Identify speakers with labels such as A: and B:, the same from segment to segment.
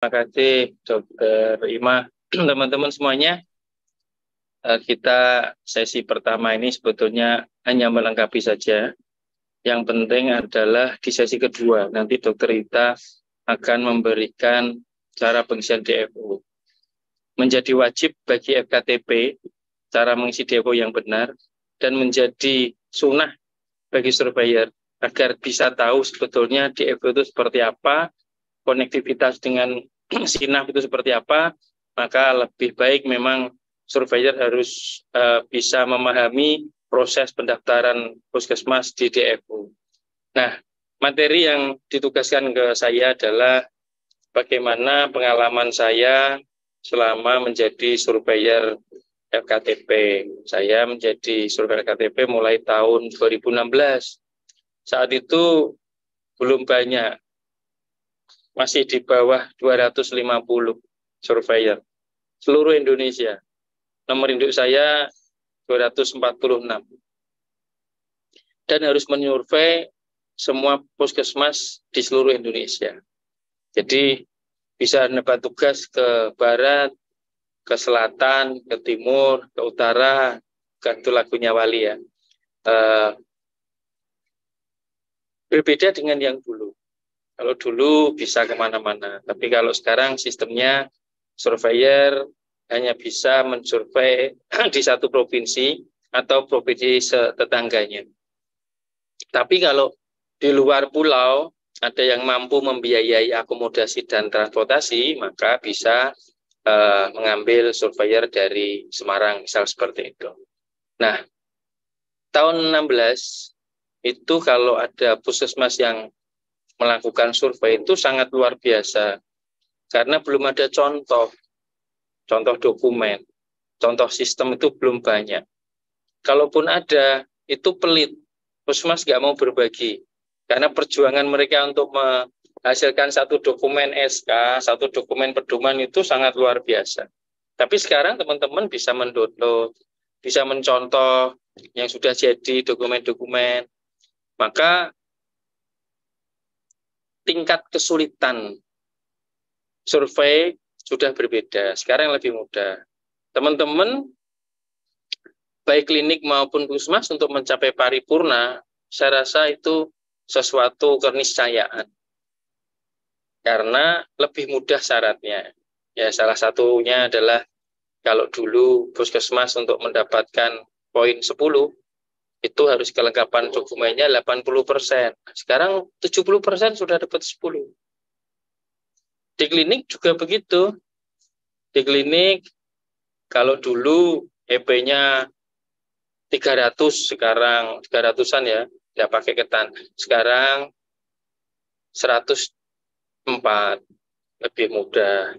A: Terima kasih Dokter Ima. Teman-teman semuanya, kita sesi pertama ini sebetulnya hanya melengkapi saja. Yang penting adalah di sesi kedua, nanti Dokter Ita akan memberikan cara pengisian DFO. Menjadi wajib bagi FKTP cara mengisi DFO yang benar, dan menjadi sunnah bagi surveyor agar bisa tahu sebetulnya DFO itu seperti apa, konektivitas dengan SINAF itu seperti apa, maka lebih baik memang surveyor harus bisa memahami proses pendaftaran puskesmas di DFO. Nah, materi yang ditugaskan ke saya adalah bagaimana pengalaman saya selama menjadi surveyor FKTP. Saya menjadi surveyor FKTP mulai tahun 2016. Saat itu belum banyak, masih di bawah 250 surveyor seluruh Indonesia. Nomor induk saya 246. Dan harus menyurvei semua puskesmas di seluruh Indonesia. Jadi bisa mendapat tugas ke barat, ke selatan, ke timur, ke utara, itu lagunya Wali ya. Berbeda dengan yang dulu. Kalau dulu bisa kemana-mana, tapi kalau sekarang sistemnya surveyor hanya bisa mensurvei di satu provinsi atau provinsi tetangganya. Tapi kalau di luar pulau ada yang mampu membiayai akomodasi dan transportasi, maka bisa mengambil surveyor dari Semarang, misal seperti itu. Nah, tahun 16 itu kalau ada puskesmas yang melakukan survei itu sangat luar biasa karena belum ada contoh dokumen, contoh sistem itu belum banyak. Kalaupun ada, itu pelit. Puskesmas nggak mau berbagi karena perjuangan mereka untuk menghasilkan satu dokumen SK, satu dokumen pedoman itu sangat luar biasa. Tapi sekarang teman-teman bisa mendownload, bisa mencontoh yang sudah jadi dokumen-dokumen. Maka tingkat kesulitan survei sudah berbeda. Sekarang lebih mudah. Teman-teman, baik klinik maupun puskesmas untuk mencapai paripurna, saya rasa itu sesuatu keniscayaan. Karena lebih mudah syaratnya. Ya, salah satunya adalah kalau dulu puskesmas untuk mendapatkan poin 10, itu harus kelengkapan dokumennya 80%. Sekarang 70% sudah dapat 10. Di klinik juga begitu. Di klinik, kalau dulu EP-nya 300, sekarang 300-an ya, tidak pakai ketan. Sekarang 104, lebih mudah.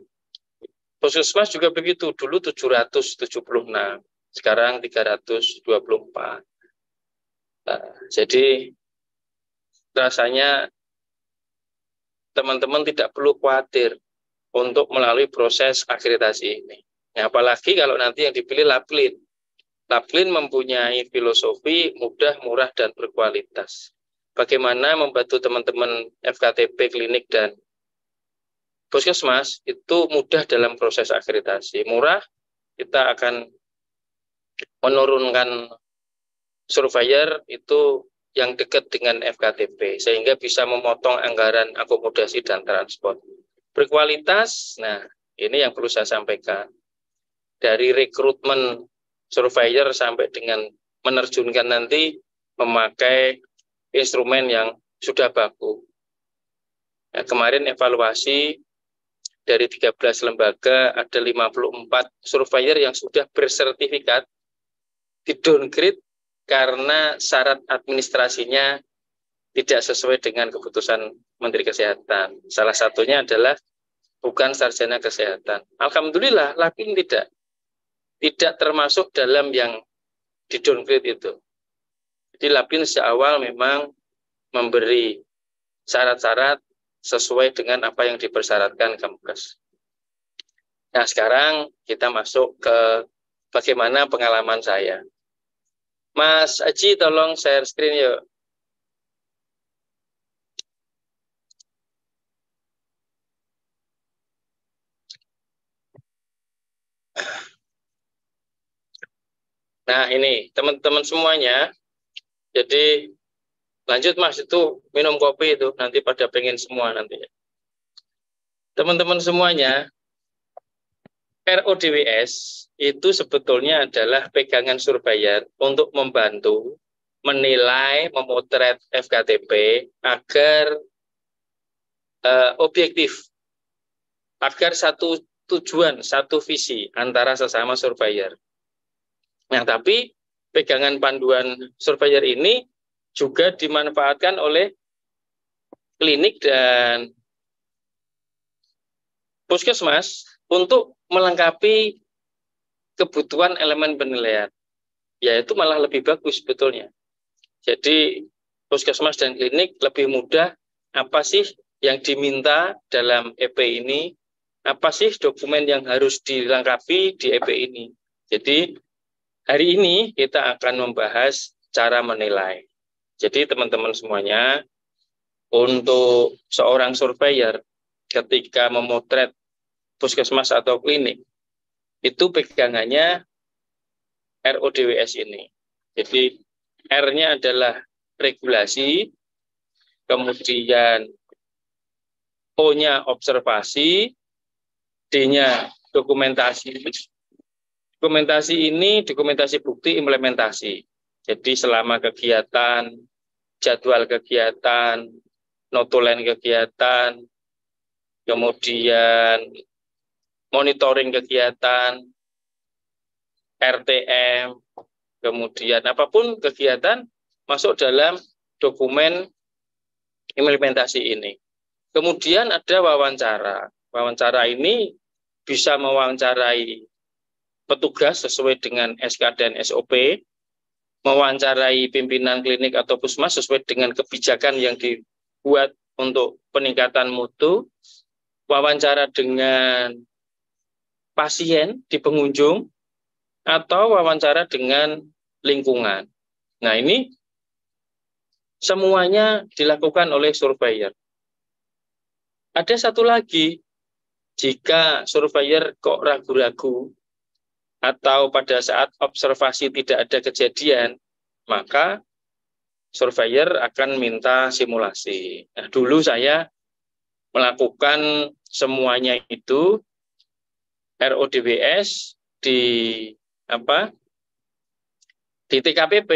A: Puskesmas juga begitu, dulu 776, sekarang 324. Nah, jadi rasanya teman-teman tidak perlu khawatir untuk melalui proses akreditasi ini. Ya, apalagi kalau nanti yang dipilih Laplin. Laplin mempunyai filosofi mudah, murah, dan berkualitas. Bagaimana membantu teman-teman FKTP, klinik, dan puskesmas itu mudah dalam proses akreditasi. Murah, kita akan menurunkan surveyor itu yang dekat dengan FKTP, sehingga bisa memotong anggaran akomodasi dan transport. Berkualitas, nah ini yang perlu saya sampaikan. Dari rekrutmen surveyor sampai dengan menerjunkan nanti memakai instrumen yang sudah baku. Nah, kemarin evaluasi dari 13 lembaga ada 54 surveyor yang sudah bersertifikat di downgrade karena syarat administrasinya tidak sesuai dengan keputusan Menteri Kesehatan. Salah satunya adalah bukan sarjana kesehatan. Alhamdulillah, Laplin tidak termasuk dalam yang di downgrade itu. Jadi Laplin sejak awal memang memberi syarat-syarat sesuai dengan apa yang dipersyaratkan Kemkes. Nah, sekarang kita masuk ke bagaimana pengalaman saya. Mas Aji, tolong share screen yuk. Nah, ini teman-teman semuanya. Jadi lanjut Mas, itu minum kopi itu nanti pada pengen semua nanti. Teman-teman semuanya, RODWS itu sebetulnya adalah pegangan surveyor untuk membantu menilai, memotret FKTP agar objektif, agar satu tujuan, satu visi antara sesama surveyor. Nah, tapi pegangan panduan surveyor ini juga dimanfaatkan oleh klinik dan puskesmas untuk melengkapi kebutuhan elemen penilaian, yaitu malah lebih bagus sebetulnya. Jadi puskesmas dan klinik lebih mudah apa sih yang diminta dalam EP ini, apa sih dokumen yang harus dilengkapi di EP ini. Jadi hari ini kita akan membahas cara menilai. Jadi teman-teman semuanya, untuk seorang surveyor ketika memotret puskesmas atau klinik, itu pegangannya RODWS ini. Jadi R-nya adalah regulasi, kemudian O-nya observasi, D-nya dokumentasi. Dokumentasi ini dokumentasi bukti implementasi. Jadi selama kegiatan, jadwal kegiatan, notulen kegiatan, kemudian monitoring kegiatan, RTM, kemudian apapun kegiatan masuk dalam dokumen implementasi ini. Kemudian ada wawancara. Wawancara ini bisa mewawancarai petugas sesuai dengan SK dan SOP, mewawancarai pimpinan klinik atau puskesmas sesuai dengan kebijakan yang dibuat untuk peningkatan mutu, wawancara dengan pasien di pengunjung, atau wawancara dengan lingkungan. Nah, ini semuanya dilakukan oleh surveyor. Ada satu lagi, jika surveyor kok ragu-ragu atau pada saat observasi tidak ada kejadian, maka surveyor akan minta simulasi. Nah, dulu saya melakukan semuanya itu RODWS di TKPP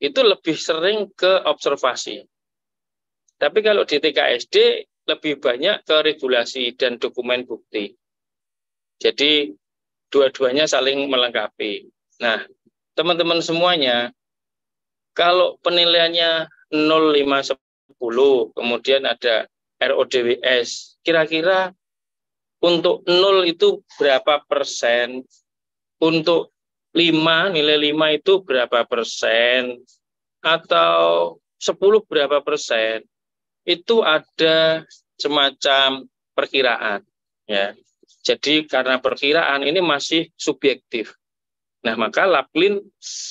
A: itu lebih sering ke observasi. Tapi kalau di TKSD lebih banyak ke regulasi dan dokumen bukti. Jadi dua-duanya saling melengkapi. Nah, teman-teman semuanya, kalau penilaiannya 0, 5, 10, kemudian ada RODWS, kira-kira untuk 0 itu berapa persen? Untuk 5, nilai 5 itu berapa persen? Atau 10 berapa persen? Itu ada semacam perkiraan. Ya. Jadi karena perkiraan ini masih subjektif. Nah, maka Laplin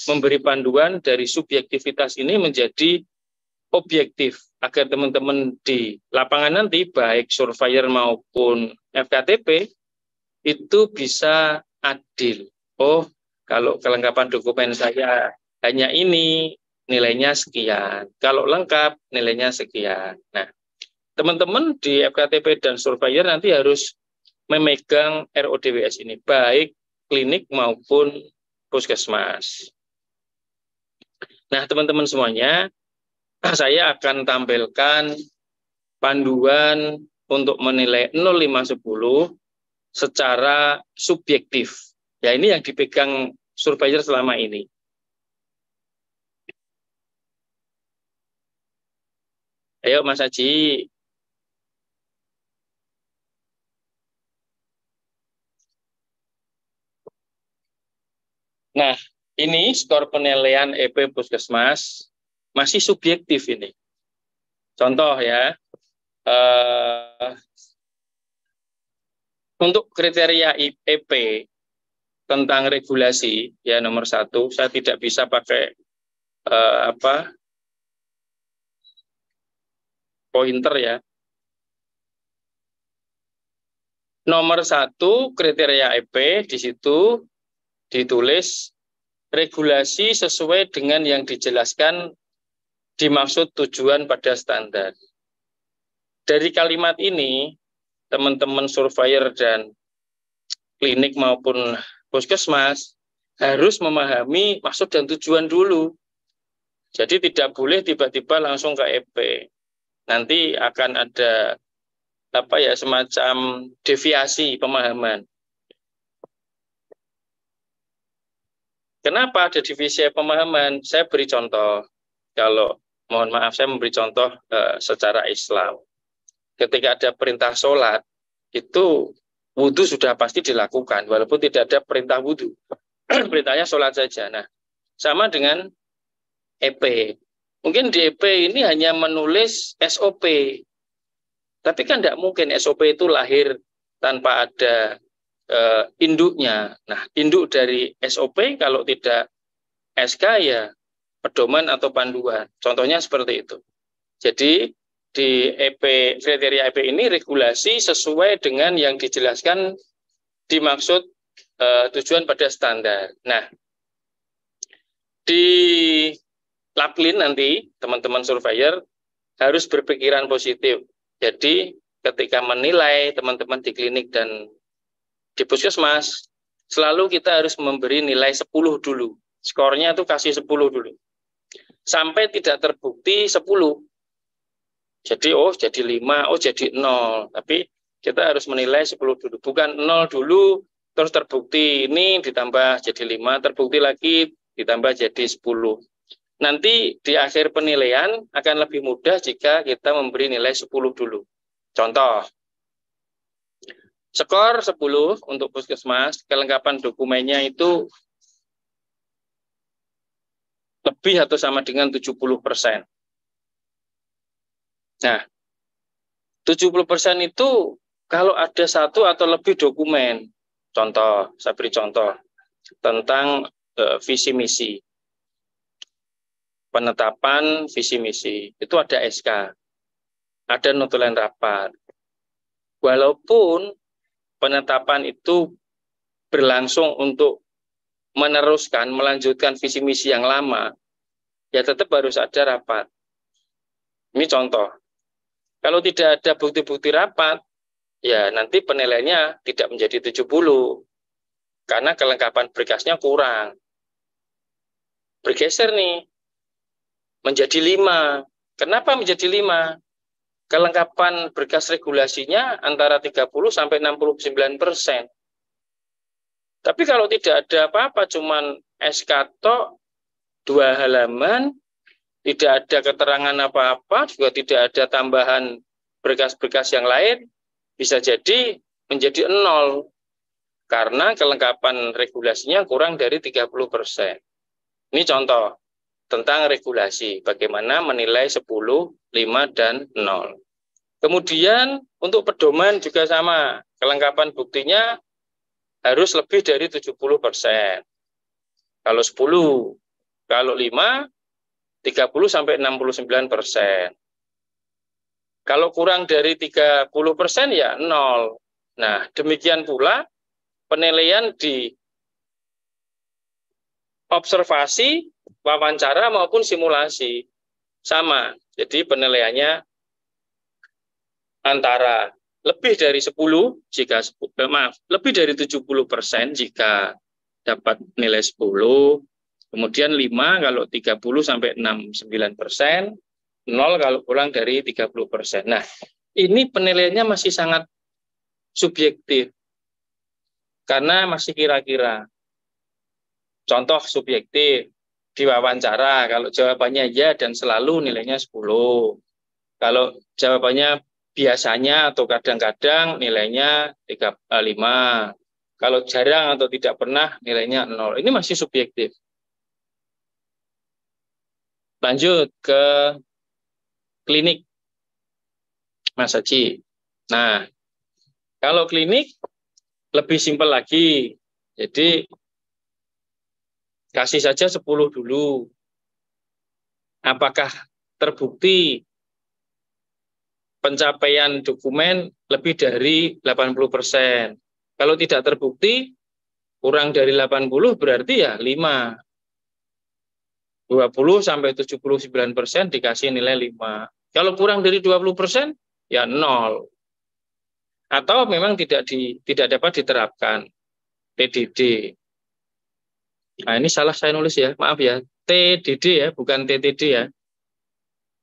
A: memberi panduan dari subjektivitas ini menjadi objektif agar teman-teman di lapangan nanti, baik surveyor maupun FKTP, itu bisa adil. Oh, kalau kelengkapan dokumen saya hanya ini, nilainya sekian. Kalau lengkap, nilainya sekian. Nah, teman-teman di FKTP dan surveyor nanti harus memegang RODWS ini, baik klinik maupun puskesmas. Nah, teman-teman semuanya, saya akan tampilkan panduan untuk menilai 0, 5, 10 secara subjektif. Ya, ini yang dipegang surveyor selama ini. Ayo Mas Haji. Nah, ini skor penilaian EP Puskesmas masih subjektif ini. Contoh ya, untuk kriteria EP tentang regulasi ya nomor 1, saya tidak bisa pakai pointer ya. Nomor 1 kriteria EP di situ ditulis regulasi sesuai dengan yang dijelaskan dimaksud tujuan pada standar. Dari kalimat ini, teman-teman surveyor dan klinik maupun puskesmas harus memahami maksud dan tujuan dulu. Jadi tidak boleh tiba-tiba langsung ke EP. Nanti akan ada semacam deviasi pemahaman. Kenapa ada deviasi pemahaman? Saya beri contoh. Kalau mohon maaf saya memberi contoh secara Islam. Ketika ada perintah sholat, itu wudhu sudah pasti dilakukan, walaupun tidak ada perintah wudhu. Perintahnya sholat saja. Nah, sama dengan EP. Mungkin di EP ini hanya menulis SOP. Tapi kan tidak mungkin SOP itu lahir tanpa ada induknya. Nah, induk dari SOP kalau tidak SK ya pedoman atau panduan. Contohnya seperti itu. Jadi di EP, kriteria EP ini regulasi sesuai dengan yang dijelaskan dimaksud tujuan pada standar. Nah, di Laplin nanti teman-teman surveyor harus berpikiran positif. Jadi ketika menilai teman-teman di klinik dan di puskesmas, selalu kita harus memberi nilai 10 dulu. Skornya itu kasih 10 dulu. Sampai tidak terbukti 10. Jadi jadi 5, jadi 0. Tapi kita harus menilai 10 dulu. Bukan 0 dulu, terus terbukti ini ditambah jadi 5, terbukti lagi ditambah jadi 10. Nanti di akhir penilaian akan lebih mudah jika kita memberi nilai 10 dulu. Contoh, skor 10 untuk puskesmas, kelengkapan dokumennya itu lebih atau sama dengan 70%. Nah, 70% itu kalau ada satu atau lebih dokumen, contoh, saya beri contoh, tentang visi misi. Penetapan visi misi itu ada SK, ada notulen rapat. Walaupun penetapan itu berlangsung untuk meneruskan, melanjutkan visi misi yang lama, ya tetap harus ada rapat. Ini contoh. Kalau tidak ada bukti-bukti rapat, ya nanti penilaiannya tidak menjadi 70, karena kelengkapan berkasnya kurang. Bergeser nih, menjadi 5. Kenapa menjadi 5? Kelengkapan berkas regulasinya antara 30 sampai 69%. Tapi kalau tidak ada apa-apa, cuman SK tok 2 halaman, tidak ada keterangan apa-apa, juga tidak ada tambahan berkas-berkas yang lain, bisa jadi menjadi 0. Karena kelengkapan regulasinya kurang dari 30%. Ini contoh tentang regulasi, bagaimana menilai 10, 5, dan 0. Kemudian untuk pedoman juga sama, kelengkapan buktinya harus lebih dari 70%. Kalau 10, kalau 5, 30 sampai 69%. Kalau kurang dari 30% ya 0. Nah, demikian pula penilaian di observasi, wawancara maupun simulasi sama. Jadi penilaiannya antara lebih dari 10 jika lebih dari 70% jika dapat nilai 10, kemudian 5 kalau 30 sampai 69%, 0 kalau kurang dari 30%. Nah, ini penilaiannya masih sangat subjektif karena masih kira-kira. Contoh subjektif, di wawancara, kalau jawabannya ya dan selalu nilainya 10. Kalau jawabannya biasanya atau kadang-kadang nilainya 5. Kalau jarang atau tidak pernah nilainya 0. Ini masih subjektif. Lanjut ke klinik, Mas Haji. Nah, kalau klinik lebih simpel lagi. Jadi kasih saja 10 dulu. Apakah terbukti pencapaian dokumen lebih dari 80%? Kalau tidak terbukti, kurang dari 80 berarti ya 5. 20 sampai 79% dikasih nilai 5. Kalau kurang dari 20%, ya 0. Atau memang tidak dapat diterapkan TDD. Nah, ini salah saya nulis ya, maaf ya. TDD ya, bukan TTD ya.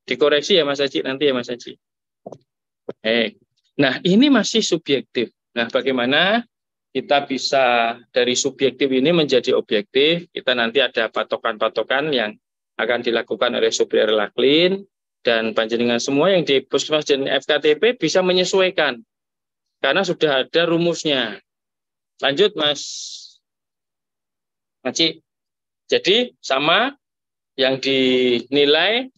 A: Dikoreksi ya Mas Haji nanti ya Mas Haji. Nah, ini masih subjektif. Nah, bagaimana kita bisa dari subjektif ini menjadi objektif? Kita nanti ada patokan-patokan yang akan dilakukan oleh Superior Laklin, dan panjenengan semua yang di Puskesmas dan FKTP bisa menyesuaikan karena sudah ada rumusnya. Lanjut Mas Haji. Jadi sama yang dinilai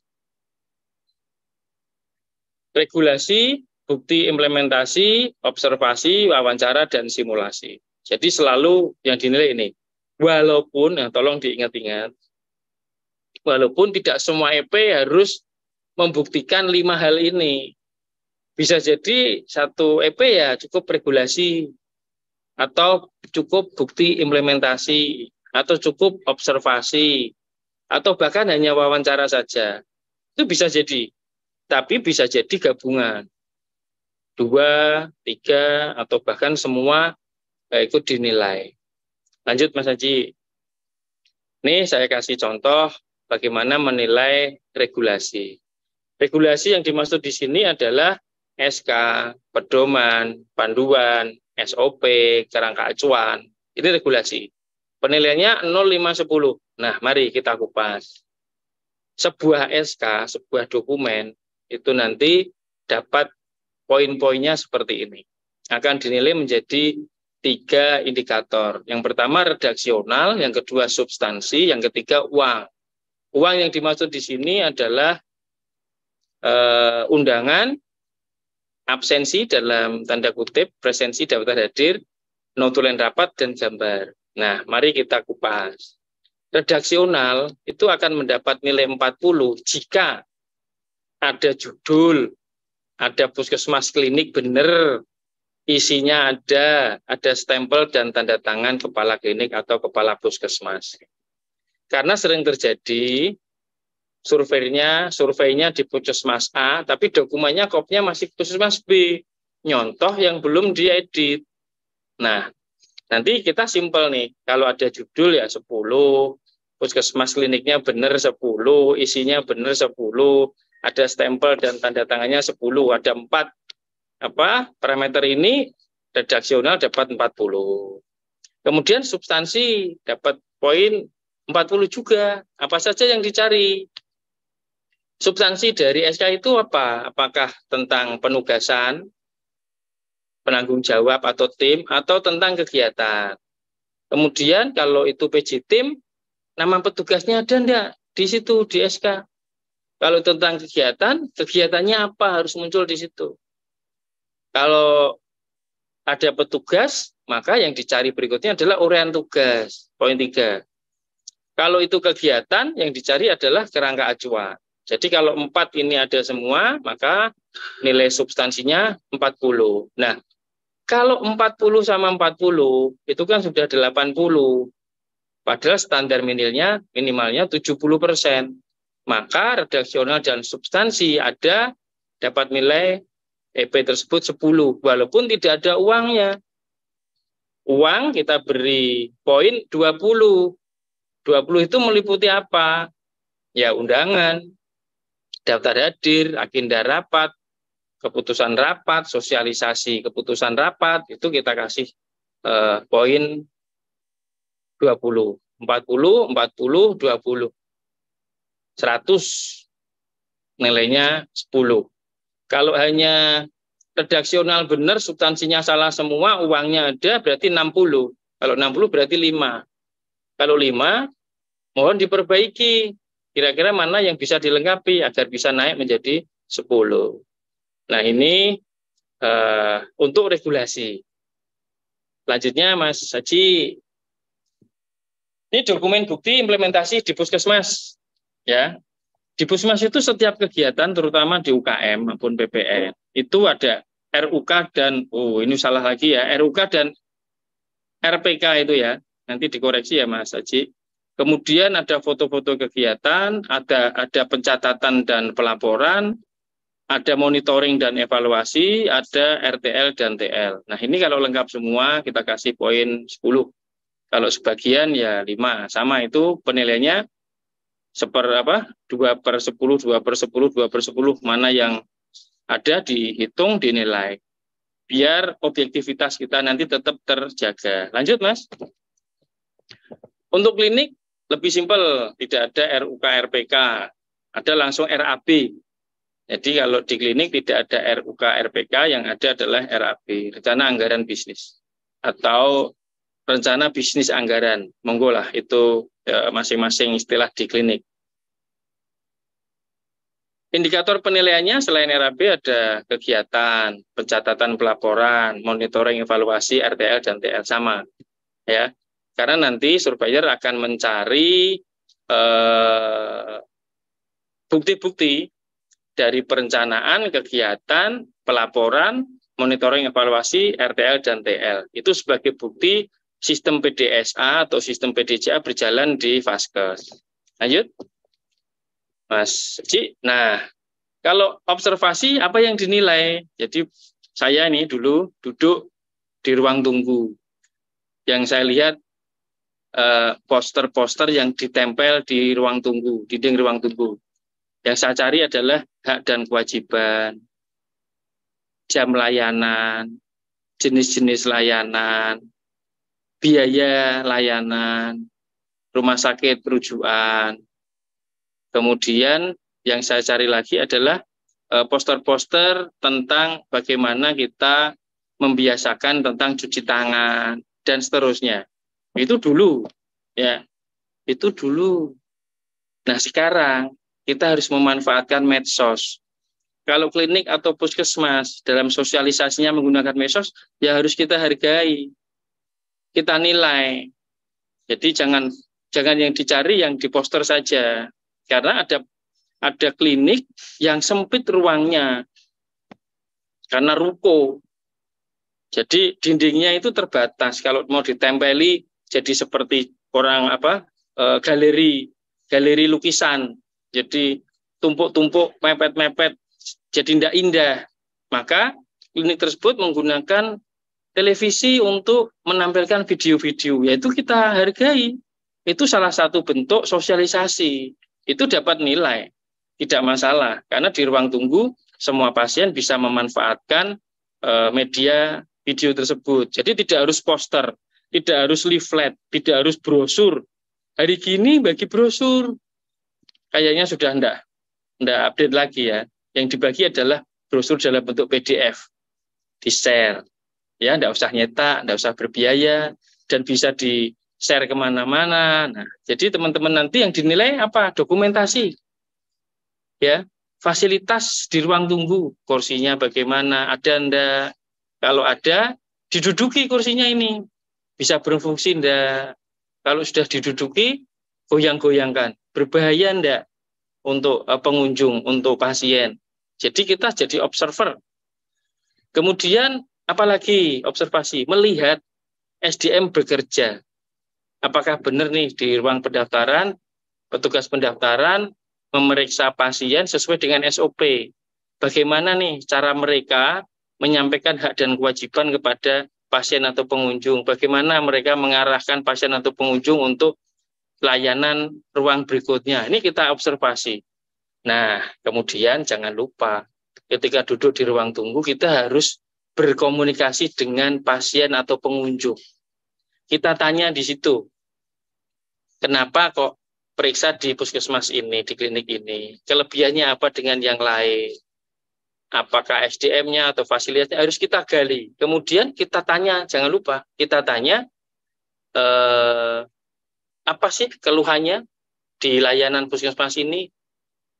A: regulasi, bukti implementasi, observasi, wawancara, dan simulasi. Jadi selalu yang dinilai ini. Walaupun, tolong diingat-ingat, walaupun tidak semua EP harus membuktikan 5 hal ini. Bisa jadi satu EP ya cukup regulasi, atau cukup bukti implementasi, atau cukup observasi, atau bahkan hanya wawancara saja. Itu bisa jadi. Tapi bisa jadi gabungan. 2, 3, atau bahkan semua ikut dinilai. Lanjut Mas Haji. Ini saya kasih contoh bagaimana menilai regulasi. Regulasi yang dimaksud di sini adalah SK, pedoman, panduan, SOP, kerangka acuan. Ini regulasi. Penilaiannya 0, 5, 10. Nah, mari kita kupas. Sebuah SK, sebuah dokumen, itu nanti dapat poin-poinnya seperti ini. Akan dinilai menjadi 3 indikator. Yang pertama redaksional, yang kedua substansi, yang ketiga uang. Uang yang dimaksud di sini adalah undangan, absensi dalam tanda kutip, presensi daftar hadir, notulen rapat, dan gambar. Nah, mari kita kupas. Redaksional itu akan mendapat nilai 40 jika ada judul, ada puskesmas klinik benar, isinya ada stempel dan tanda tangan kepala klinik atau kepala puskesmas. Karena sering terjadi surveinya di puskesmas A, tapi dokumennya kopinya masih puskesmas B, nyontoh yang belum diedit. Nah, nanti kita simpel nih, kalau ada judul ya 10, puskesmas kliniknya benar 10, isinya benar 10, ada stempel dan tanda tangannya 10, ada 4 parameter ini, redaksional dapat 40. Kemudian substansi dapat poin 40 juga. Apa saja yang dicari? Substansi dari SK itu apa? Apakah tentang penugasan, penanggung jawab atau tim, atau tentang kegiatan? Kemudian kalau itu PJ tim, nama petugasnya ada enggak di situ di SK? Kalau tentang kegiatan, kegiatannya apa harus muncul di situ? Kalau ada petugas, maka yang dicari berikutnya adalah uraian tugas, poin 3. Kalau itu kegiatan, yang dicari adalah kerangka acuan. Jadi kalau 4 ini ada semua, maka nilai substansinya 40. Nah, kalau 40 sama 40, itu kan sudah 80. Padahal standar minimalnya 70%. Maka redaksional dan substansi dapat nilai EP tersebut 10, walaupun tidak ada uangnya. Uang kita beri poin 20. 20 itu meliputi apa? Ya undangan, daftar hadir, agenda rapat, keputusan rapat, sosialisasi keputusan rapat, itu kita kasih poin 20. 40, 40, 20. 100 nilainya 10. Kalau hanya redaksional benar, substansinya salah semua, uangnya ada, berarti 60. Kalau 60 berarti 5. Kalau 5, mohon diperbaiki. Kira-kira mana yang bisa dilengkapi agar bisa naik menjadi 10. Nah, ini untuk regulasi. Selanjutnya, Mas Haji. Ini dokumen bukti implementasi di puskesmas. Ya, di puskesmas itu setiap kegiatan, terutama di UKM maupun PPN, itu ada RUK dan, ini salah lagi ya, RUK dan RPK itu ya, nanti dikoreksi ya Mas Haji. Kemudian ada foto-foto kegiatan, ada pencatatan dan pelaporan, ada monitoring dan evaluasi, ada RTL dan TL. Nah, ini kalau lengkap semua kita kasih poin 10. Kalau sebagian ya 5. Sama itu penilaiannya 2/10, 2/10, 2/10, mana yang ada dihitung, dinilai. Biar objektivitas kita nanti tetap terjaga. Lanjut, Mas. Untuk klinik lebih simpel, tidak ada RUK RPK, ada langsung RAB. Jadi kalau di klinik tidak ada RUK RPK, yang ada adalah RAB, rencana anggaran bisnis atau rencana bisnis anggaran. Monggo lah, itu masing-masing istilah di klinik. Indikator penilaiannya selain RAB ada kegiatan, pencatatan pelaporan, monitoring evaluasi, RTL dan TL sama. Ya. Karena nanti surveyor akan mencari bukti-bukti dari perencanaan, kegiatan, pelaporan, monitoring evaluasi, RTL dan TL. Itu sebagai bukti sistem PDSA atau sistem PDJA berjalan di Vaskes. Lanjut. Mas Ci. Nah, kalau observasi apa yang dinilai? Jadi saya ini dulu duduk di ruang tunggu. Yang saya lihat poster-poster yang ditempel di ruang tunggu, dinding ruang tunggu. Yang saya cari adalah hak dan kewajiban, jam layanan, jenis-jenis layanan, biaya layanan, rumah sakit rujukan. Kemudian yang saya cari lagi adalah poster-poster tentang bagaimana kita membiasakan tentang cuci tangan dan seterusnya. Itu dulu, ya. Itu dulu. Nah, sekarang kita harus memanfaatkan medsos. Kalau klinik atau puskesmas dalam sosialisasinya menggunakan medsos, ya harus kita hargai, kita nilai. Jadi jangan yang dicari yang di poster saja. Karena ada klinik yang sempit ruangnya karena ruko. Jadi dindingnya itu terbatas. Kalau mau ditempeli jadi seperti orang galeri lukisan. Jadi tumpuk-tumpuk, mepet-mepet, jadi tidak indah. Maka klinik tersebut menggunakan televisi untuk menampilkan video-video. Yaitu kita hargai. Itu salah satu bentuk sosialisasi. Itu dapat nilai, tidak masalah, karena di ruang tunggu semua pasien bisa memanfaatkan media video tersebut. Jadi tidak harus poster, tidak harus leaflet, tidak harus brosur. Hari gini bagi brosur kayaknya sudah enggak update lagi ya. Yang dibagi adalah brosur dalam bentuk PDF, di-share, ya, enggak usah nyetak, enggak usah berbiaya, dan bisa di-share kemana-mana. Nah, jadi teman-teman nanti yang dinilai apa? Dokumentasi, ya, fasilitas di ruang tunggu, kursinya bagaimana, ada enggak? Kalau ada, diduduki kursinya ini, bisa berfungsi enggak? Kalau sudah diduduki, goyang-goyangkan, berbahaya enggak untuk pengunjung, untuk pasien. Jadi kita jadi observer. Kemudian apalagi observasi, melihat SDM bekerja. Apakah benar nih di ruang pendaftaran, petugas pendaftaran memeriksa pasien sesuai dengan SOP. Bagaimana nih cara mereka menyampaikan hak dan kewajiban kepada pasien atau pengunjung. Bagaimana mereka mengarahkan pasien atau pengunjung untuk layanan ruang berikutnya. Ini kita observasi. Nah, kemudian jangan lupa ketika duduk di ruang tunggu kita harus berkomunikasi dengan pasien atau pengunjung. Kita tanya di situ, kenapa kok periksa di puskesmas ini, di klinik ini? Kelebihannya apa dengan yang lain? Apakah SDM-nya atau fasilitasnya harus kita gali. Kemudian kita tanya, jangan lupa, kita tanya apa sih keluhannya di layanan puskesmas ini?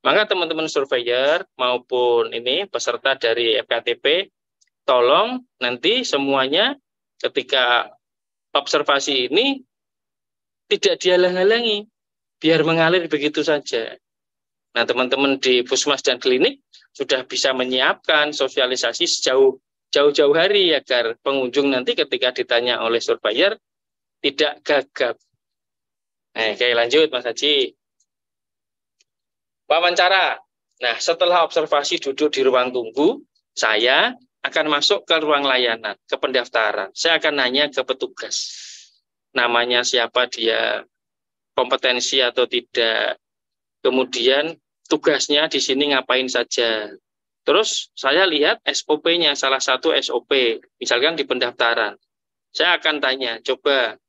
A: Maka teman-teman surveyor maupun ini peserta dari FKTP, tolong nanti semuanya ketika observasi ini tidak dihalang-halangi, biar mengalir begitu saja. Nah, teman-teman di puskesmas dan klinik sudah bisa menyiapkan sosialisasi jauh-jauh hari agar pengunjung nanti ketika ditanya oleh surveyor tidak gagap. Oke, lanjut Mas Haji. Wawancara. Nah, setelah observasi duduk di ruang tunggu, saya akan masuk ke ruang layanan, ke pendaftaran. Saya akan nanya ke petugas. Namanya siapa dia, kompetensi atau tidak. Kemudian tugasnya di sini ngapain saja. Terus saya lihat SOP-nya, salah satu SOP, misalkan di pendaftaran. Saya akan tanya, coba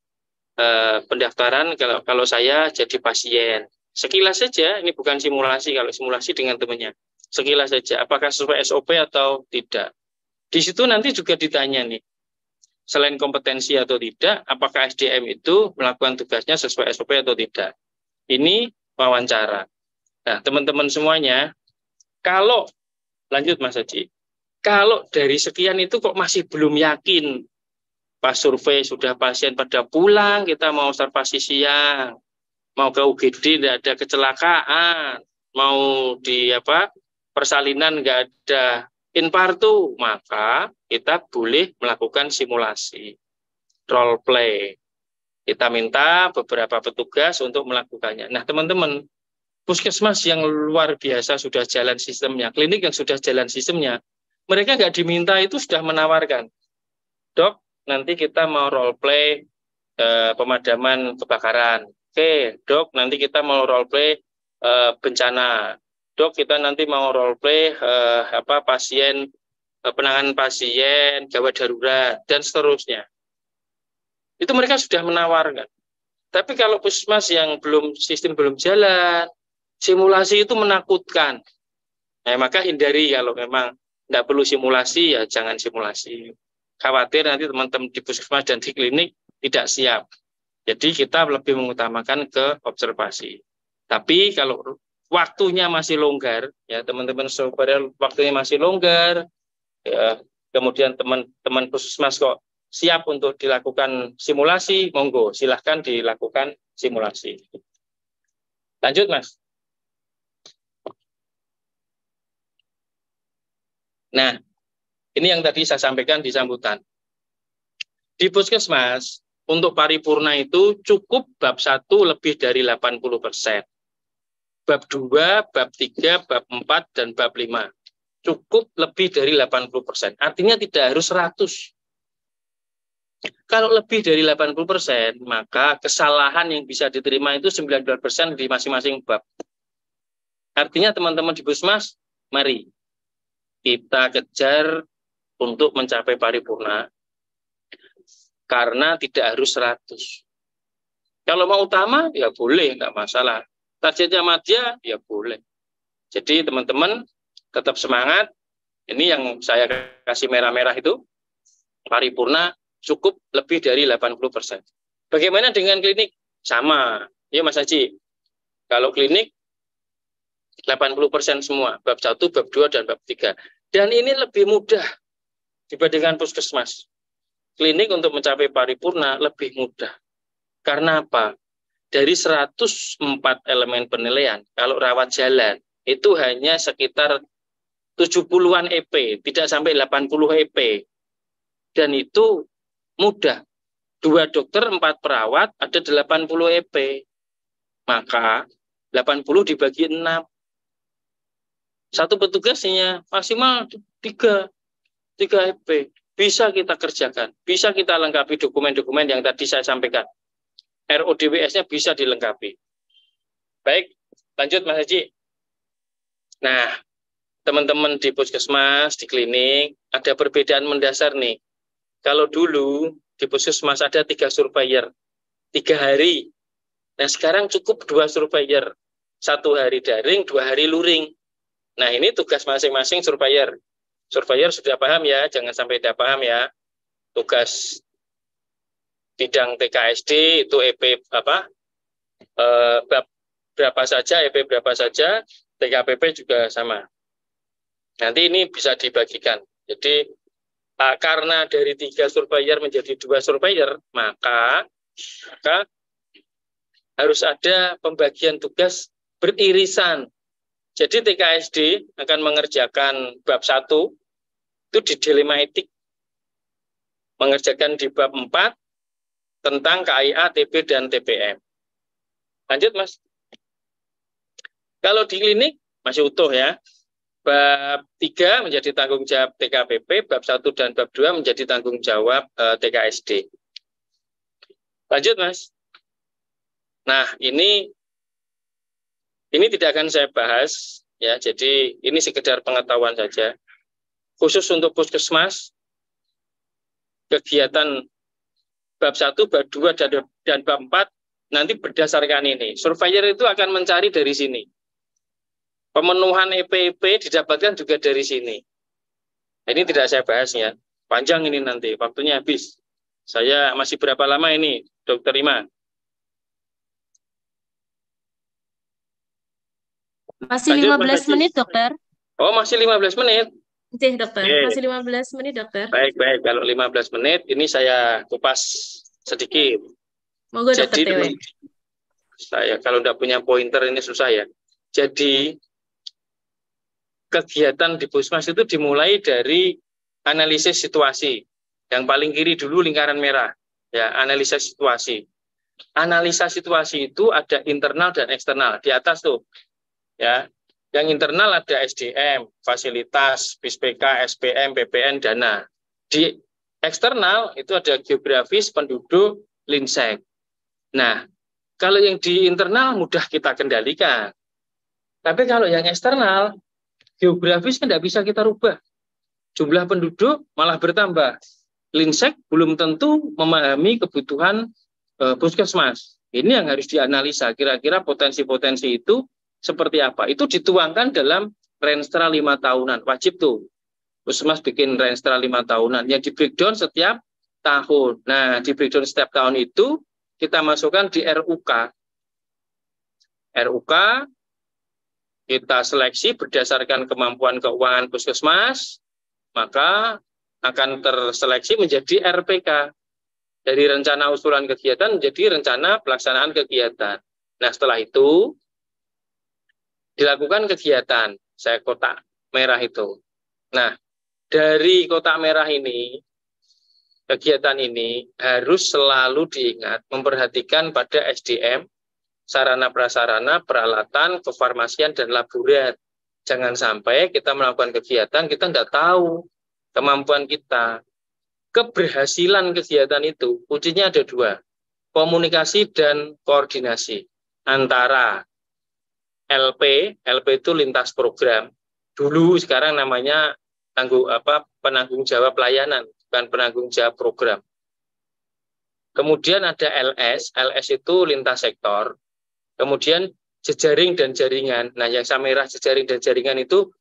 A: pendaftaran kalau saya jadi pasien. Sekilas saja, ini bukan simulasi, kalau simulasi dengan temannya. Sekilas saja, apakah sesuai SOP atau tidak. Di situ nanti juga ditanya nih, selain kompetensi atau tidak, apakah SDM itu melakukan tugasnya sesuai SOP atau tidak. Ini wawancara. Nah, teman-teman semuanya, kalau lanjut Mas Haji, kalau dari sekian itu kok masih belum yakin, pas survei sudah pasien pada pulang, kita mau observasi siang, mau ke UGD tidak ada kecelakaan, mau di persalinan nggak ada infartu, maka kita boleh melakukan simulasi role play. Kita minta beberapa petugas untuk melakukannya. Nah, teman-teman, puskesmas yang luar biasa sudah jalan sistemnya, klinik yang sudah jalan sistemnya, mereka nggak diminta itu sudah menawarkan, dok, nanti kita mau role play pemadaman kebakaran. Oke, dok, nanti kita mau role play bencana. Dok, kita nanti mau role play pasien penanganan pasien gawat darurat dan seterusnya. Itu mereka sudah menawarkan. Tapi kalau puskesmas yang sistem belum jalan, simulasi itu menakutkan. Nah, maka hindari kalau memang tidak perlu simulasi, ya jangan simulasi. Khawatir nanti teman-teman di puskesmas dan di klinik tidak siap. Jadi kita lebih mengutamakan ke observasi. Tapi kalau waktunya masih longgar, ya teman-teman supaya waktunya masih longgar, ya, kemudian teman-teman puskesmas kok siap untuk dilakukan simulasi, monggo silahkan dilakukan simulasi. Lanjut Mas. Nah, ini yang tadi saya sampaikan di sambutan. Di puskesmas, untuk paripurna itu cukup bab 1 lebih dari 80%. Bab 2, bab 3, bab 4, dan bab 5. Cukup lebih dari 80%. Artinya tidak harus 100. Kalau lebih dari 80%, maka kesalahan yang bisa diterima itu 19% di masing-masing bab. Artinya teman-teman di puskesmas, mari kita kejar untuk mencapai paripurna. Karena tidak harus 100. Kalau mau utama, ya boleh, enggak masalah. Targetnya madya, ya boleh. Jadi teman-teman tetap semangat. Ini yang saya kasih merah-merah itu, paripurna cukup lebih dari 80%. Bagaimana dengan klinik? Sama. Ya Mas Haji, kalau klinik 80% semua, bab 1, bab 2, dan bab 3. Dan ini lebih mudah dibandingkan puskesmas. Klinik untuk mencapai paripurna lebih mudah. Karena apa? Dari 104 elemen penilaian, kalau rawat jalan, itu hanya sekitar 70-an EP, tidak sampai 80 EP. Dan itu mudah. 2 dokter, 4 perawat, ada 80 EP. Maka 80 dibagi 6. Satu petugasnya maksimal 3 EP. Bisa kita kerjakan, bisa kita lengkapi dokumen-dokumen yang tadi saya sampaikan. RODWS-nya bisa dilengkapi. Baik, lanjut Mas Haji. Nah, teman-teman di puskesmas, di klinik, ada perbedaan mendasar nih. Kalau dulu di puskesmas ada 3 surveyor, 3 hari. Nah, sekarang cukup 2 surveyor. 1 hari daring, 2 hari luring. Nah, ini tugas masing-masing surveyor. Surveyor sudah paham ya, jangan sampai tidak paham ya. Tugas bidang TKSD itu EP berapa saja, EP berapa saja, TKPP juga sama. Nanti ini bisa dibagikan. Jadi karena dari 3 surveyor menjadi 2 surveyor, maka harus ada pembagian tugas beririsan. Jadi TKSD akan mengerjakan bab 1 itu di dilema etik, mengerjakan di bab 4 tentang KIA, TB, dan TPM. Lanjut, Mas. Kalau di klinik masih utuh ya. Bab 3 menjadi tanggung jawab TKPP, bab 1 dan bab 2 menjadi tanggung jawab TKSD. Lanjut, Mas. Nah, ini tidak akan saya bahas ya. Jadi ini sekedar pengetahuan saja. Khusus untuk puskesmas, kegiatan bab 1, bab 2 dan bab 4 nanti berdasarkan ini. Surveyor itu akan mencari dari sini. Pemenuhan EPP didapatkan juga dari sini. Ini tidak saya bahas ya. Panjang ini nanti, waktunya habis. Saya masih berapa lama ini, Dokter Ima?
B: Masih 15 menit, Dokter.
A: Oh, masih 15 menit.
B: Oke, Dokter.
A: Oke.
B: Masih 15 menit, Dokter.
A: Baik. Kalau 15 menit, ini saya kupas sedikit.
B: Monggo, Dokter
A: Jadi,
B: Tewe.
A: saya kalau tidak punya pointer ini susah ya. Jadi, kegiatan di Puskesmas itu dimulai dari analisis situasi. Yang paling kiri dulu lingkaran merah. Ya, analisis situasi. Analisa situasi itu ada internal dan eksternal. Di atas tuh. Ya. Yang internal ada SDM, fasilitas, BISPK, SPM, PPN, dana. Di eksternal itu ada geografis, penduduk, linsek. Nah, kalau yang di internal mudah kita kendalikan. Tapi kalau yang eksternal, geografis kan tidak bisa kita rubah. Jumlah penduduk malah bertambah. Linsek belum tentu memahami kebutuhan puskesmas. Ini yang harus dianalisa. Kira-kira potensi-potensi itu seperti apa. Itu dituangkan dalam Renstra 5 tahunan. Wajib tuh. Puskesmas bikin Renstra 5 tahunan. Yang di breakdown setiap tahun. Nah, di breakdown setiap tahun itu kita masukkan di RUK. RUK kita seleksi berdasarkan kemampuan keuangan puskesmas, maka akan terseleksi menjadi RPK. Dari rencana usulan kegiatan menjadi rencana pelaksanaan kegiatan. Nah, setelah itu dilakukan kegiatan. Saya kotak merah itu. Nah, dari kotak merah ini, kegiatan ini harus selalu diingat, memperhatikan pada SDM, sarana prasarana, peralatan, kefarmasian, dan laborat. Jangan sampai kita melakukan kegiatan, kita tidak tahu kemampuan kita. Keberhasilan kegiatan itu, kuncinya ada 2. Komunikasi dan koordinasi antara LP itu lintas program. Dulu sekarang namanya penanggung jawab pelayanan, bukan penanggung jawab program. Kemudian ada LS itu lintas sektor. Kemudian jejaring dan jaringan. Nah, yang saya merah jejaring dan jaringan itu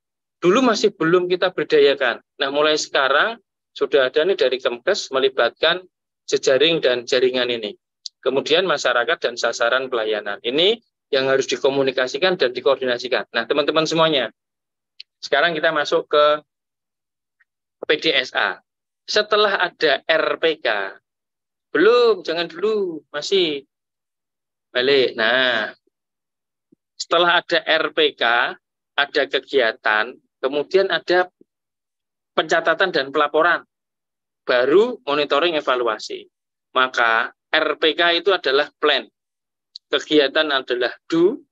A: dulu masih belum kita berdayakan. Nah, mulai sekarang sudah ada nih dari Kemkes melibatkan jejaring dan jaringan ini. Kemudian masyarakat dan sasaran pelayanan. Ini yang harus dikomunikasikan dan dikoordinasikan. Nah, teman-teman semuanya, sekarang kita masuk ke PDSA. Setelah ada RPK, belum, jangan dulu, masih balik. Nah, setelah ada RPK, ada kegiatan, kemudian ada pencatatan dan pelaporan, baru monitoring evaluasi. Maka RPK itu adalah plan, kegiatan adalah do,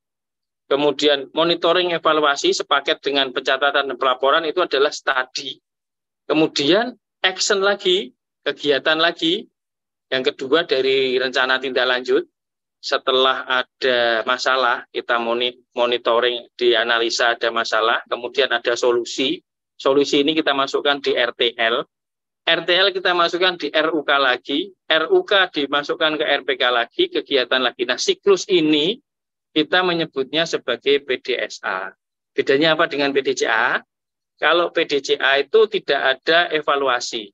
A: kemudian monitoring evaluasi sepaket dengan pencatatan dan pelaporan itu adalah study. Kemudian action lagi, kegiatan lagi, yang kedua dari rencana tindak lanjut. Setelah ada masalah, kita monitoring, dianalisa ada masalah, kemudian ada solusi. Solusi ini kita masukkan di RTL. RTL kita masukkan di RUK lagi, RUK dimasukkan ke RPK lagi, kegiatan lagi. Nah, siklus ini kita menyebutnya sebagai PDSA. Bedanya apa dengan PDCA? Kalau PDCA itu tidak ada evaluasi.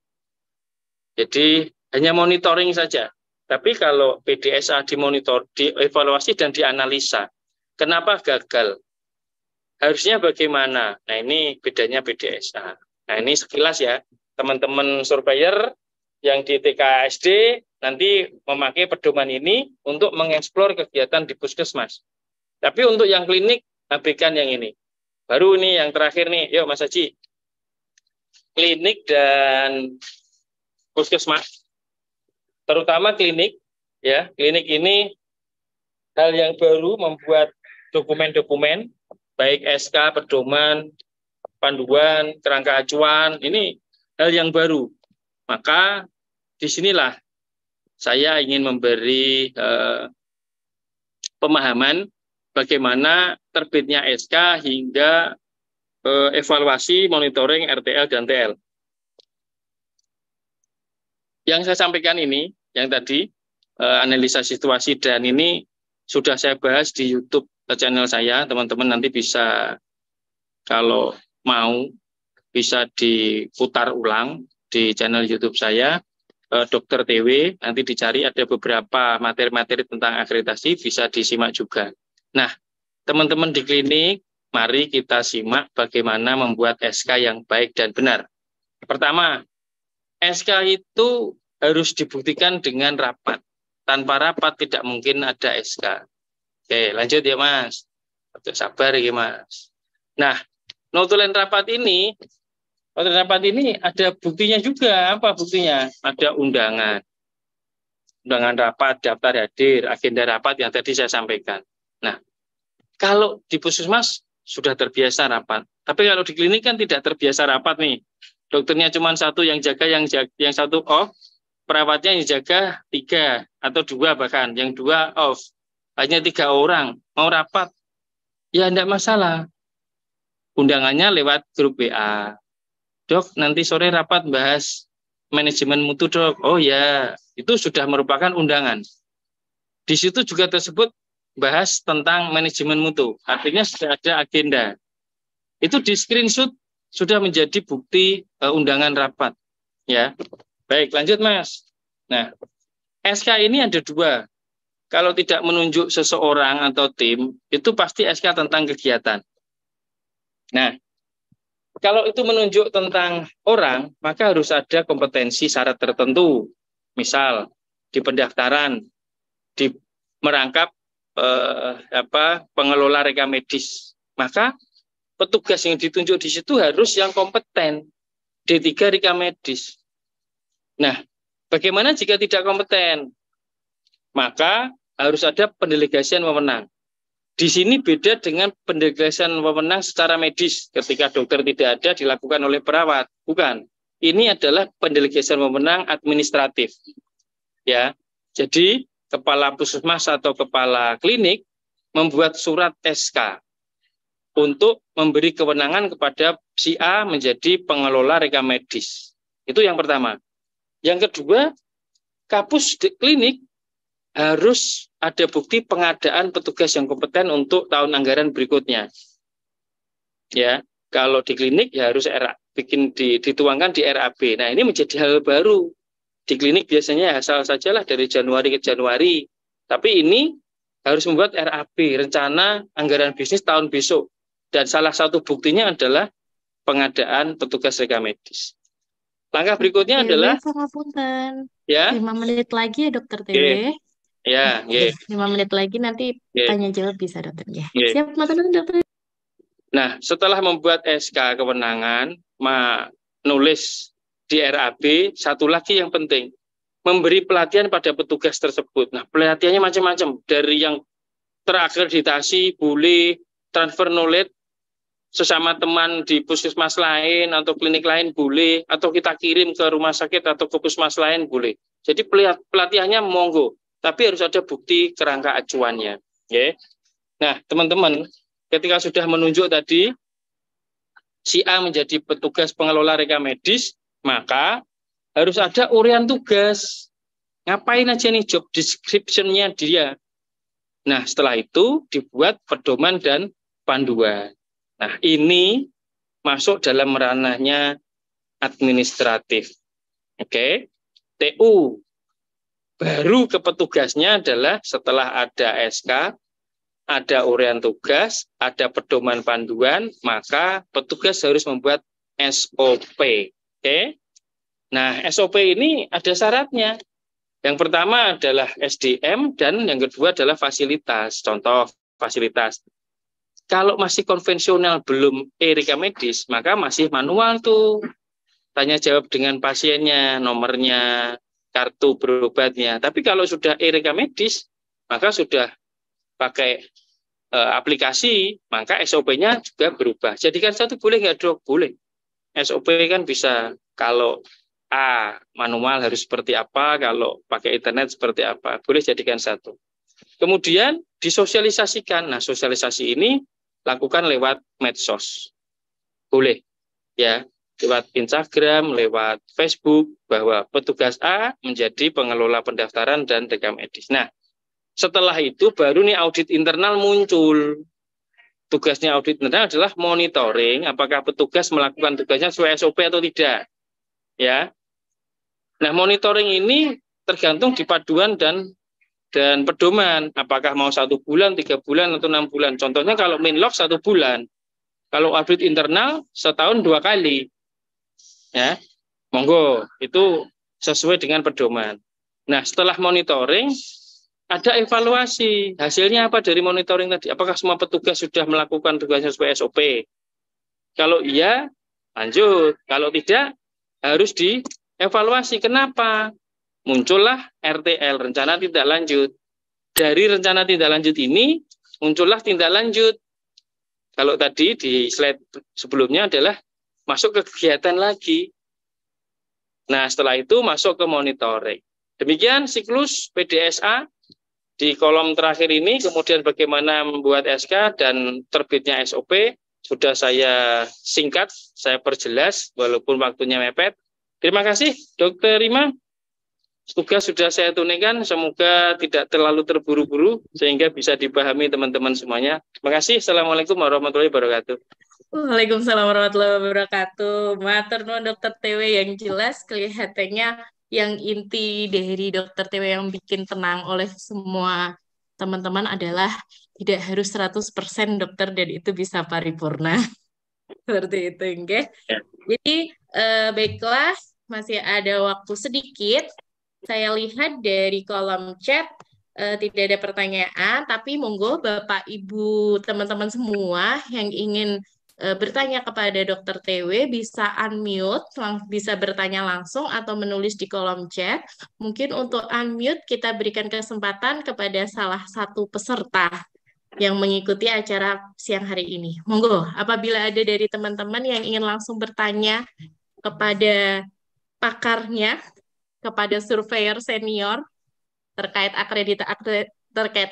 A: Jadi hanya monitoring saja. Tapi kalau PDSA dimonitor, dievaluasi dan dianalisa. Kenapa gagal? Harusnya bagaimana? Nah, ini bedanya PDSA. Nah, ini sekilas ya. Teman-teman surveyor yang di TKSD nanti memakai pedoman ini untuk mengeksplor kegiatan di puskesmas. Tapi untuk yang klinik, abaikan yang ini. Baru ini yang terakhir nih, yuk Mas Haji. Klinik dan puskesmas, terutama klinik, ya, klinik ini hal yang baru membuat dokumen-dokumen, baik SK, pedoman, panduan, kerangka acuan, ini hal yang baru. Maka disinilah saya ingin memberi pemahaman bagaimana terbitnya SK hingga evaluasi, monitoring RTL dan TL. Yang saya sampaikan ini, yang tadi, analisa situasi dan ini sudah saya bahas di YouTube channel saya, teman-teman nanti bisa, kalau mau, bisa diputar ulang di channel YouTube saya, Dr. TW, nanti dicari ada beberapa materi-materi tentang akreditasi, bisa disimak juga. Nah, teman-teman di klinik, mari kita simak bagaimana membuat SK yang baik dan benar. Pertama, SK itu harus dibuktikan dengan rapat. Tanpa rapat tidak mungkin ada SK. Oke, lanjut ya Mas. Sabar ya Mas. Nah, notulen rapat ini ada buktinya juga. Apa buktinya? Ada undangan. Undangan rapat, daftar hadir, agenda rapat yang tadi saya sampaikan. Nah, kalau di puskesmas sudah terbiasa rapat. Tapi kalau di klinik kan tidak terbiasa rapat nih. Dokternya cuma satu yang jaga, yang satu off, perawatnya yang jaga 3 atau 2 bahkan, yang 2 off. Hanya 3 orang, mau rapat, ya tidak masalah. Undangannya lewat grup WA. Dok, nanti sore rapat bahas manajemen mutu dok. Oh ya, itu sudah merupakan undangan. Di situ juga tersebut bahas tentang manajemen mutu. Artinya sudah ada agenda. Itu di screenshot sudah menjadi bukti undangan rapat. Ya, baik lanjut Mas. Nah, SK ini ada 2. Kalau tidak menunjuk seseorang atau tim, itu pasti SK tentang kegiatan. Nah, kalau itu menunjuk tentang orang, maka harus ada kompetensi syarat tertentu. Misal di pendaftaran, di merangkap pengelola rekam medis, maka petugas yang ditunjuk di situ harus yang kompeten. D3 rekam medis. Nah, bagaimana jika tidak kompeten? Maka harus ada pendelegasian wewenang. Di sini beda dengan pendelegasian wewenang secara medis. Ketika dokter tidak ada dilakukan oleh perawat. Bukan. Ini adalah pendelegasian wewenang administratif. Ya. Jadi kepala puskesmas atau kepala klinik membuat surat SK untuk memberi kewenangan kepada si A menjadi pengelola rekam medis. Itu yang pertama. Yang kedua, kapus klinik harus ada bukti pengadaan petugas yang kompeten untuk tahun anggaran berikutnya. Ya, kalau di klinik ya harus dituangkan di RAB. Nah, ini menjadi hal baru. Di klinik biasanya asal sajalah dari Januari ke Januari. Tapi ini harus membuat RAB, rencana anggaran bisnis tahun besok. Dan salah satu buktinya adalah pengadaan petugas rekam medis. Langkah berikutnya adalah
B: ya 5 menit lagi ya Dokter TW.
A: Ya,
B: 5 menit lagi nanti tanya jawab bisa dokter ya. Siap dokter.
A: Nah, setelah membuat SK kewenangan, menulis di RAB, satu lagi yang penting, memberi pelatihan pada petugas tersebut. Nah, pelatihannya macam-macam, dari yang terakreditasi, boleh transfer knowledge sesama teman di puskesmas lain atau klinik lain boleh, atau kita kirim ke rumah sakit atau ke puskesmas lain boleh. Jadi pelatihannya monggo, tapi harus ada bukti kerangka acuannya. Okay. Nah, teman-teman, ketika sudah menunjuk tadi si A menjadi petugas pengelola rekam medis, maka harus ada uraian tugas. Ngapain aja nih job description-nya dia. Nah, setelah itu dibuat pedoman dan panduan. Nah, ini masuk dalam ranahnya administratif. Oke. TU. Baru ke petugasnya adalah setelah ada SK, ada uraian tugas, ada pedoman panduan, maka petugas harus membuat SOP. Oke. Nah, SOP ini ada syaratnya. Yang pertama adalah SDM dan yang kedua adalah fasilitas. Contoh fasilitas. Kalau masih konvensional belum rekam medis, maka masih manual tuh. Tanya jawab dengan pasiennya, nomornya, kartu berobatnya. Tapi kalau sudah rekam medis, maka sudah pakai aplikasi, maka SOP-nya juga berubah. Jadikan satu boleh nggak dok? Boleh. SOP kan bisa, kalau A manual harus seperti apa, kalau pakai internet seperti apa, boleh jadikan satu. Kemudian disosialisasikan. Nah, sosialisasi ini lakukan lewat medsos. Boleh ya, lewat Instagram, lewat Facebook, bahwa petugas A menjadi pengelola pendaftaran dan rekam medis. Nah, setelah itu baru nih audit internal muncul. Tugasnya audit internal adalah monitoring apakah petugas melakukan tugasnya sesuai SOP atau tidak. Ya. Nah, monitoring ini tergantung di paduan dan pedoman. Apakah mau 1 bulan, 3 bulan, atau 6 bulan. Contohnya kalau Minlog 1 bulan. Kalau audit internal setahun 2 kali. Ya, monggo. Itu sesuai dengan pedoman. Nah, setelah monitoring, ada evaluasi. Hasilnya apa dari monitoring tadi? Apakah semua petugas sudah melakukan tugasnya sesuai SOP? Kalau iya, lanjut. Kalau tidak, harus dievaluasi. Kenapa? Muncullah RTL, rencana tindak lanjut. Dari rencana tindak lanjut ini, muncullah tindak lanjut. Kalau tadi di slide sebelumnya adalah masuk ke kegiatan lagi. Nah, setelah itu masuk ke monitoring. Demikian siklus PDSA. Di kolom terakhir ini, kemudian bagaimana membuat SK dan terbitnya SOP, sudah saya singkat, saya perjelas, walaupun waktunya mepet. Terima kasih, Dr. Rima. Tugas sudah saya tunaikan, semoga tidak terlalu terburu-buru, sehingga bisa dipahami teman-teman semuanya. Terima kasih, Assalamualaikum warahmatullahi wabarakatuh.
B: Waalaikumsalam warahmatullahi wabarakatuh. Matur nuwun Dokter TW, yang jelas kelihatannya yang inti dari Dokter TW yang bikin tenang oleh semua teman-teman adalah tidak harus 100% dokter dan itu bisa paripurna. Seperti itu, enggak?
A: Ya.
B: Jadi, baiklah, masih ada waktu sedikit. Saya lihat dari kolom chat tidak ada pertanyaan, tapi monggo Bapak Ibu teman-teman semua yang ingin bertanya kepada Dokter TW bisa unmute, bisa bertanya langsung atau menulis di kolom chat. Mungkin untuk unmute kita berikan kesempatan kepada salah satu peserta yang mengikuti acara siang hari ini. Monggo, apabila ada dari teman-teman yang ingin langsung bertanya kepada pakarnya, kepada surveyor senior terkait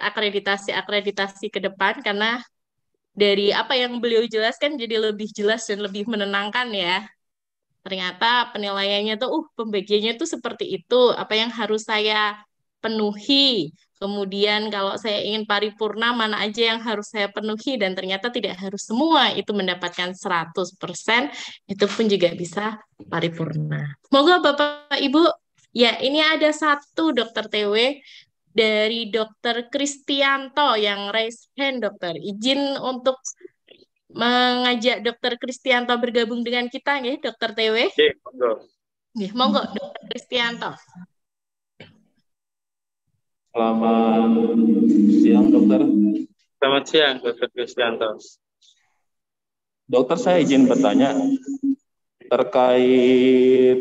B: akreditasi ke depan, karena dari apa yang beliau jelaskan jadi lebih jelas dan lebih menenangkan ya. Ternyata penilaiannya tuh, pembagiannya tuh seperti itu. Apa yang harus saya penuhi? Kemudian kalau saya ingin paripurna, mana aja yang harus saya penuhi? Dan ternyata tidak harus semua itu mendapatkan 100%, itu pun juga bisa paripurna. Semoga Bapak Ibu, ya ini ada satu Dokter TW dari Dokter Kristianto yang raise hand, Dokter. Izin untuk mengajak Dokter Kristianto bergabung dengan kita, ya, Dokter TW.
A: Oke, monggo.
B: Monggo, Dokter Kristianto.
C: Selamat siang, dokter.
A: Selamat siang, Dr. Kristianto.
C: Dokter, saya izin bertanya terkait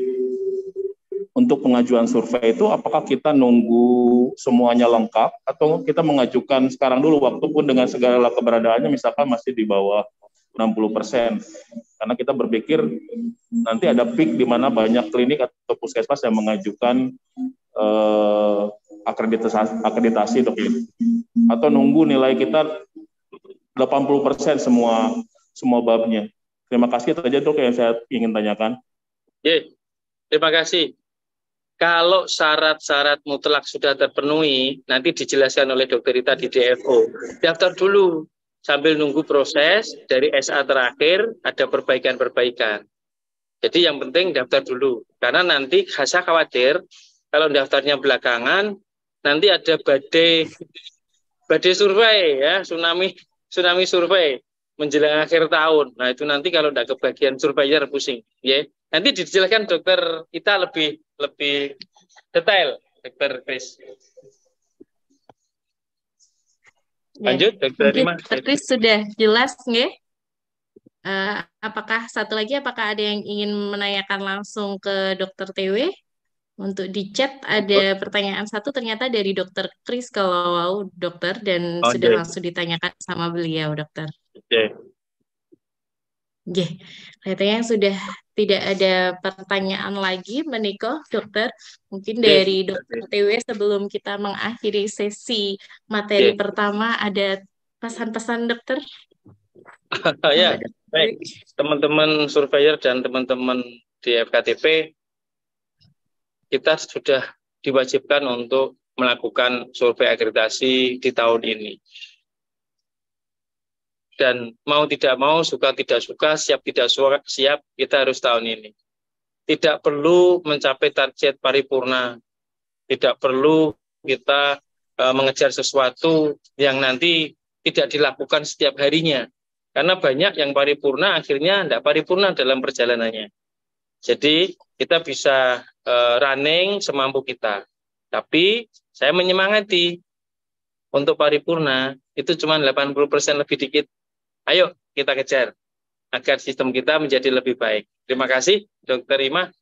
C: untuk pengajuan survei itu, apakah kita nunggu semuanya lengkap atau kita mengajukan sekarang dulu, waktu pun dengan segala keberadaannya misalkan masih di bawah 60%. Karena kita berpikir nanti ada peak di mana banyak klinik atau puskesmas yang mengajukan akreditasi dokter, atau nunggu nilai kita 80% semua babnya. Terima kasih, itu aja dok yang saya ingin tanyakan.
A: Terima kasih. Kalau syarat-syarat mutlak sudah terpenuhi, nanti dijelaskan oleh Dokter Rita di DFO. Daftar dulu sambil nunggu proses dari SA terakhir, ada perbaikan-perbaikan. Jadi yang penting daftar dulu, karena nanti saya khawatir kalau daftarnya belakangan, nanti ada badai survei ya, tsunami survei menjelang akhir tahun. Nah itu nanti kalau tidak kebagian surveyor pusing, ya. Nanti dijelaskan Dokter kita lebih detail, Dokter Chris. Lanjut, Dokter Rima.
B: Dokter Chris sudah jelas, nggih? Apakah satu lagi, apakah ada yang ingin menanyakan langsung ke Dokter TW? Untuk di chat ada pertanyaan satu ternyata dari Dokter Kris, kalau dokter, dan
A: Oke,
B: sudah langsung ditanyakan sama beliau, dokter.
A: oke.
B: Oke, kelihatannya sudah tidak ada pertanyaan lagi, Meniko, dokter. Mungkin
A: Oke,
B: dari Dokter TW sebelum kita mengakhiri sesi materi
A: oke.
B: pertama, ada pesan-pesan dokter?
A: Ya,
B: Sama Dokter
A: baik.
B: TW.
A: Teman-teman surveyor dan teman-teman di FKTP, kita sudah diwajibkan untuk melakukan survei akreditasi di tahun ini. Dan mau tidak mau, suka tidak suka, siap tidak siap, kita harus tahun ini. Tidak perlu mencapai target paripurna, tidak perlu kita mengejar sesuatu yang nanti tidak dilakukan setiap harinya. Karena banyak yang paripurna akhirnya tidak paripurna dalam perjalanannya. Jadi kita bisa running semampu kita. Tapi saya menyemangati untuk paripurna itu cuma 80% lebih dikit. Ayo kita kejar agar sistem kita menjadi lebih baik. Terima kasih, Dr. Imah.